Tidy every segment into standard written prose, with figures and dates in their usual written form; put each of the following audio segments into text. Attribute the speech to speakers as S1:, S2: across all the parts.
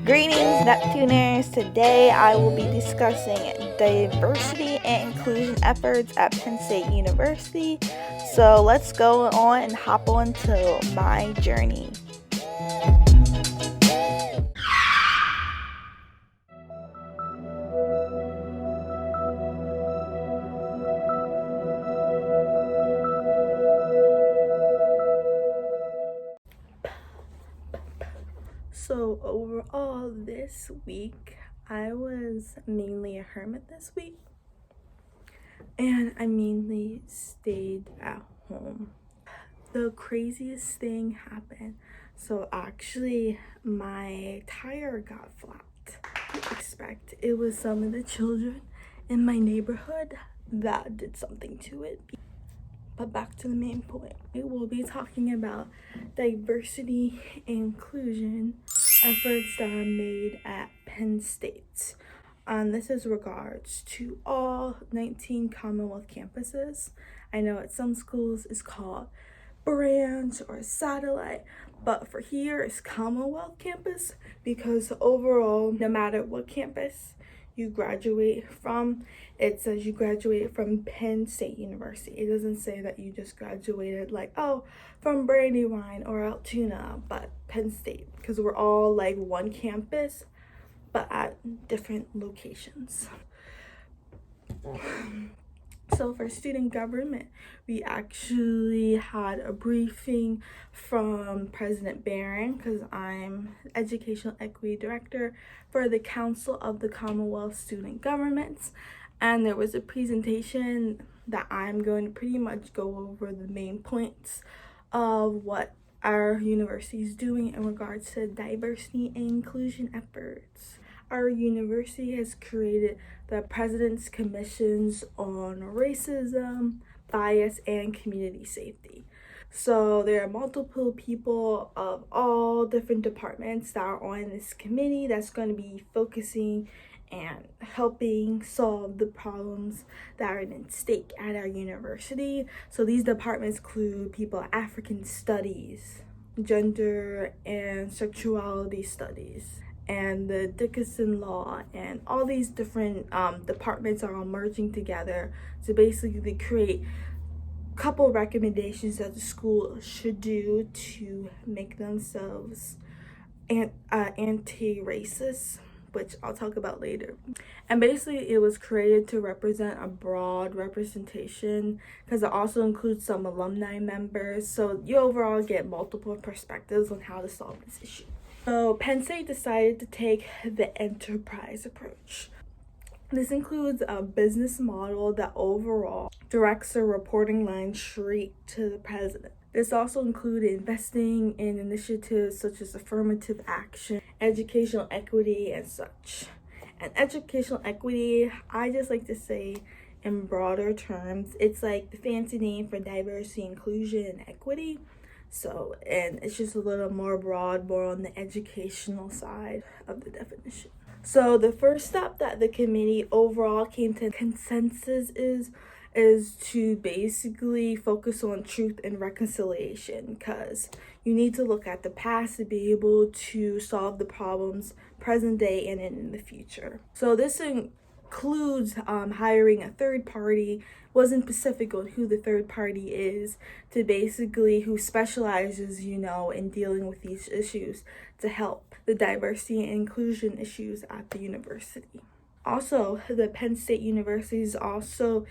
S1: Greetings, Neptuners. Today I will be discussing diversity and inclusion efforts at Penn State University. So let's go on and hop on to my journey. So overall this week, I was mainly a hermit this week. And I mainly stayed at home. The craziest thing happened. So actually, my tire got flat. I expect it was some of the children in my neighborhood that did something to it. But back to the main point. We will be talking about diversity and inclusion efforts that are made at Penn State. This is regards to all 19 Commonwealth campuses. I know at some schools it's called branch or satellite, but for here it's Commonwealth campus because overall, no matter what campus you graduate from, it says you graduated from Penn State University. It doesn't say that you just graduated from Brandywine or Altoona, but Penn State, because we're all like one campus but at different locations. So for student government, we actually had a briefing from President Barron, because I'm Educational Equity Director for the Council of the Commonwealth Student Governments. And there was a presentation that I'm going to pretty much go over the main points of what our university is doing in regards to diversity and inclusion efforts. Our university has created the President's Commissions on Racism, Bias, and Community Safety. So there are multiple people of all different departments that are on this committee that's going to be focusing and helping solve the problems that are at stake at our university. So these departments include people of African studies, gender and sexuality studies, and the Dickinson Law, and all these different departments are all merging together to basically create a couple recommendations that the school should do to make themselves anti-racist, which I'll talk about later. And basically it was created to represent a broad representation because it also includes some alumni members, so you overall get multiple perspectives on how to solve this issue. So Penn State decided to take the enterprise approach. This includes a business model that overall directs a reporting line straight to the president. This also included investing in initiatives such as affirmative action, educational equity, and such. And educational equity, I just like to say in broader terms, it's like the fancy name for diversity, inclusion, and equity. So, and it's just a little more broad, more on the educational side of the definition. So the first step that the committee overall came to consensus is to basically focus on truth and reconciliation, because you need to look at the past to be able to solve the problems present day and in the future. So this includes hiring a third party. Wasn't specific on who the third party is, to basically who specializes in dealing with these issues to help the diversity and inclusion issues at the university. Also, the Penn State University is also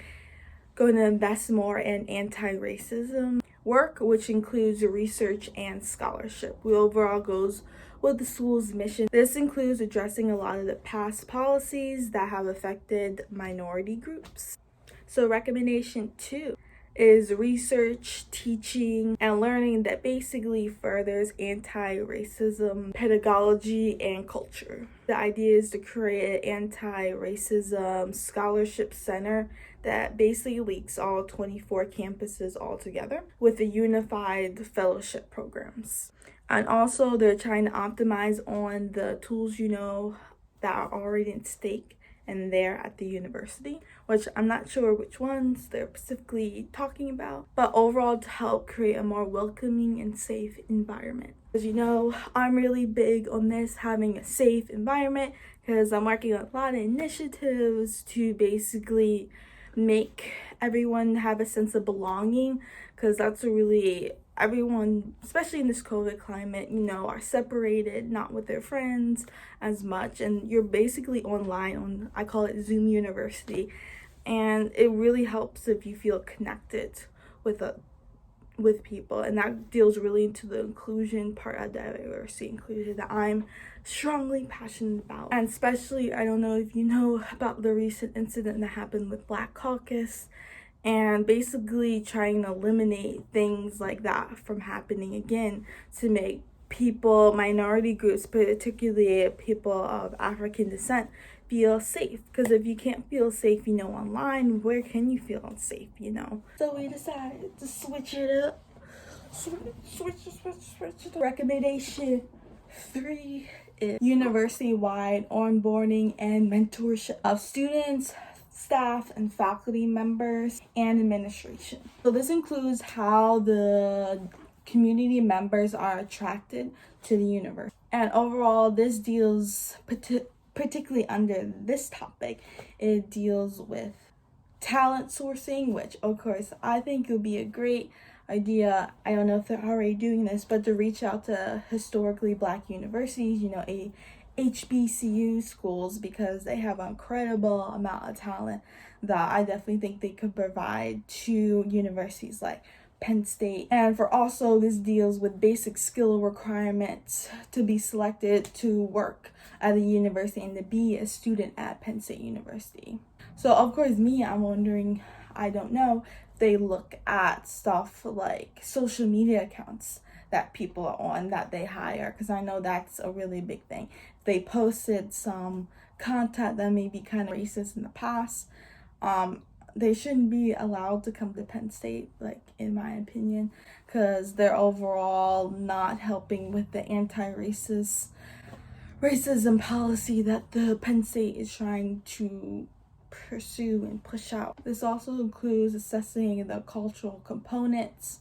S1: going to invest more in anti-racism work, which includes research and scholarship. We overall goes with the school's mission. This includes addressing a lot of the past policies that have affected minority groups. So recommendation 2 is research, teaching, and learning that basically furthers anti-racism pedagogy and culture. The idea is to create an anti-racism scholarship center that basically links all 24 campuses all together with the unified fellowship programs. And also they're trying to optimize on the tools that are already at stake and there at the university, which I'm not sure which ones they're specifically talking about, but overall to help create a more welcoming and safe environment. As you know, I'm really big on this, having a safe environment, because I'm working on a lot of initiatives to basically make everyone have a sense of belonging, because that's really everyone, especially in this COVID climate, are separated, not with their friends as much, and you're basically online on, I call it Zoom University, and it really helps if you feel connected with people, and that deals really into the inclusion part of diversity inclusion that I'm strongly passionate about. And especially, I don't know if you know about the recent incident that happened with Black Caucus, and basically trying to eliminate things like that from happening again, to make people, minority groups, particularly people of African descent, feel safe. Because if you can't feel safe, online, where can you feel unsafe, So we decided to switch it up. Switch. Recommendation 3 is university-wide onboarding and mentorship of students, staff, and faculty members, and administration. So this includes how the community members are attracted to the university. And overall, this deals, particularly under this topic, it deals with talent sourcing, which of course I think would be a great idea. I don't know if they're already doing this, but to reach out to historically Black universities, HBCU schools, because they have an incredible amount of talent that I definitely think they could provide to universities like Penn State. And for also, this deals with basic skill requirements to be selected to work at the university and to be a student at Penn State University. So of course, I'm wondering, I don't know, they look at stuff like social media accounts that people are on that they hire, because I know that's a really big thing. They posted some content that may be kind of racist in the past. They shouldn't be allowed to come to Penn State, in my opinion, because they're overall not helping with the racism policy that the Penn State is trying to pursue and push out. This also includes assessing the cultural components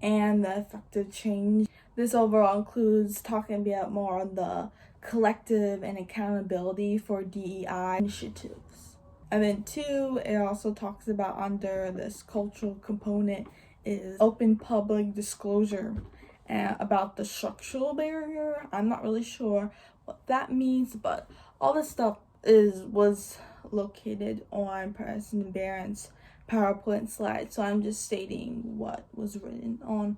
S1: and the effective change. This overall includes talking about more on the collective and accountability for DEI initiatives. And then 2, it also talks about, under this cultural component, is open public disclosure about the structural barrier. I'm not really sure what that means, but all this stuff was located on President Barron's PowerPoint slide. So I'm just stating what was written on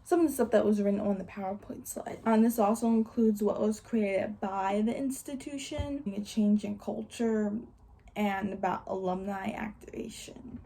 S1: some of the stuff that was written on the PowerPoint slide. And this also includes what was created by the institution, a change in culture, and about alumni activation.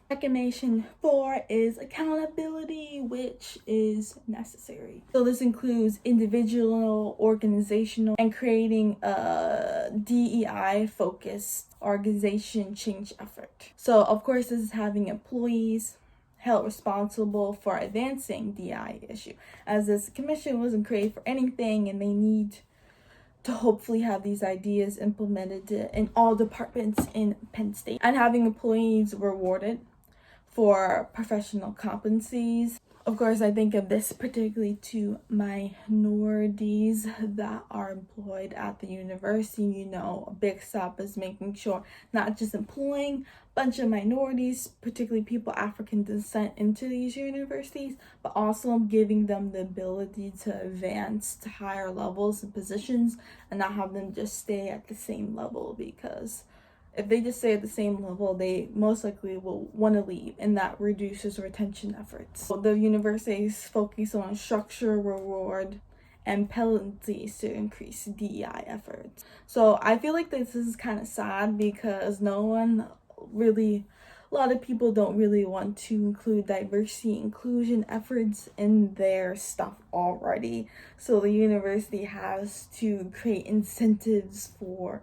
S1: Recommendation 4 is accountability, which is necessary. So this includes individual, organizational, and creating a DEI-focused organization change effort. So of course, this is having employees held responsible for advancing DEI issue, as this commission wasn't created for anything, and they need to hopefully have these ideas implemented in all departments in Penn State, and having employees rewarded for professional competencies. Of course, I think of this particularly to minorities that are employed at the university. A big step is making sure not just employing a bunch of minorities, particularly people African descent, into these universities, but also giving them the ability to advance to higher levels and positions, and not have them just stay at the same level, because if they just stay at the same level, they most likely will want to leave, and that reduces retention efforts. So the universities focus on structure, reward, and penalties to increase DEI efforts. So I feel like this is kind of sad, because a lot of people don't really want to include diversity inclusion efforts in their stuff already. So the university has to create incentives for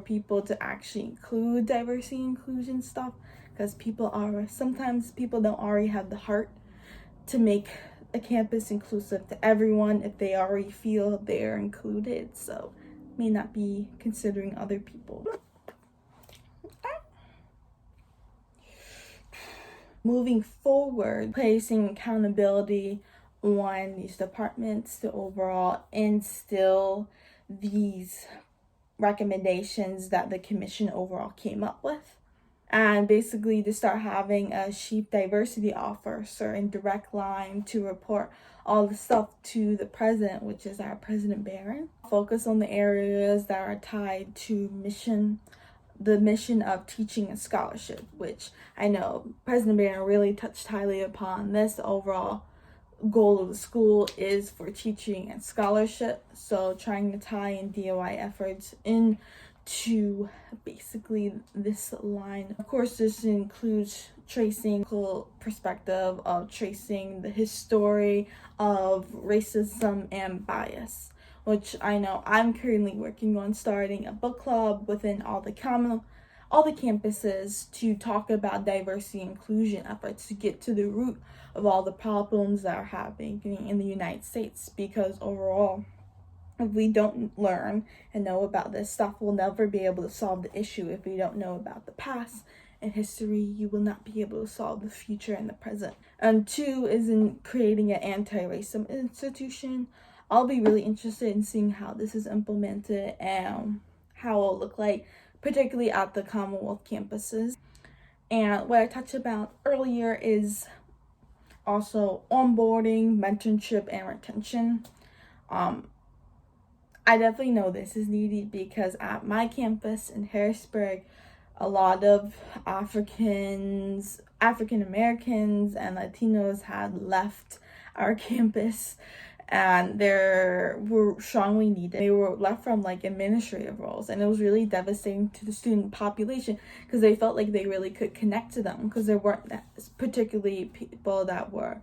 S1: people to actually include diversity inclusion stuff, because sometimes people don't already have the heart to make a campus inclusive to everyone if they already feel they're included, so may not be considering other people. Moving forward, placing accountability on these departments to overall instill these recommendations that the commission overall came up with. And basically to start having a chief diversity officer in direct line to report all the stuff to the president, which is our President Barron. Focus on the areas that are tied to the mission of teaching and scholarship, which I know President Barron really touched highly upon. This overall goal of the school is for teaching and scholarship, so trying to tie in DOI efforts into basically this line. Of course, this includes tracing perspective of tracing the history of racism and bias, which I know I'm currently working on starting a book club within all the campuses to talk about diversity and inclusion efforts to get to the root of all the problems that are happening in the United States. Because overall, if we don't learn and know about this stuff, we'll never be able to solve the issue. If we don't know about the past and history, you will not be able to solve the future and the present. And 2 is in creating an anti-racism institution. I'll be really interested in seeing how this is implemented and how it'll look like, particularly at the Commonwealth campuses. And what I touched about earlier is also onboarding, mentorship, and retention. I definitely know this is needed because at my campus in Harrisburg, a lot of African Americans and Latinos had left our campus, and they were strongly needed. They were left from like administrative roles, and it was really devastating to the student population because they felt like they really could connect to them, because there weren't particularly people that were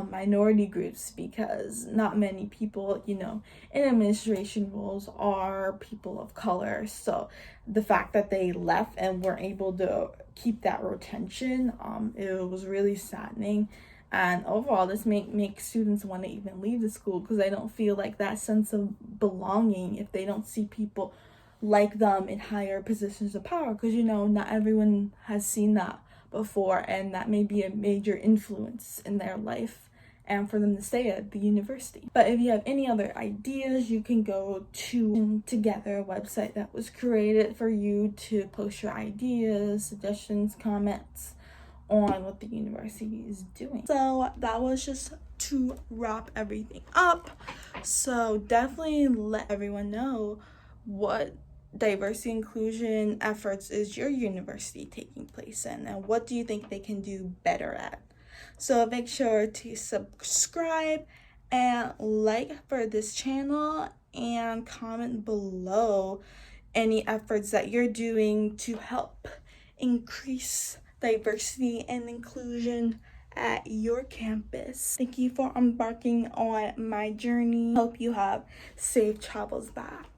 S1: minority groups, because not many people, in administration roles are people of color. So the fact that they left and weren't able to keep that retention, it was really saddening. And overall, this makes students want to even leave the school because they don't feel like that sense of belonging if they don't see people like them in higher positions of power, because not everyone has seen that before, and that may be a major influence in their life and for them to stay at the university. But if you have any other ideas, you can go to Together, a website that was created for you to post your ideas, suggestions, comments on what the university is doing. So that was just to wrap everything up. So definitely let everyone know what diversity inclusion efforts is your university taking place in, and what do you think they can do better at. So make sure to subscribe and like for this channel, and comment below any efforts that you're doing to help increase diversity and inclusion at your campus. Thank you for embarking on my journey. Hope you have safe travels back.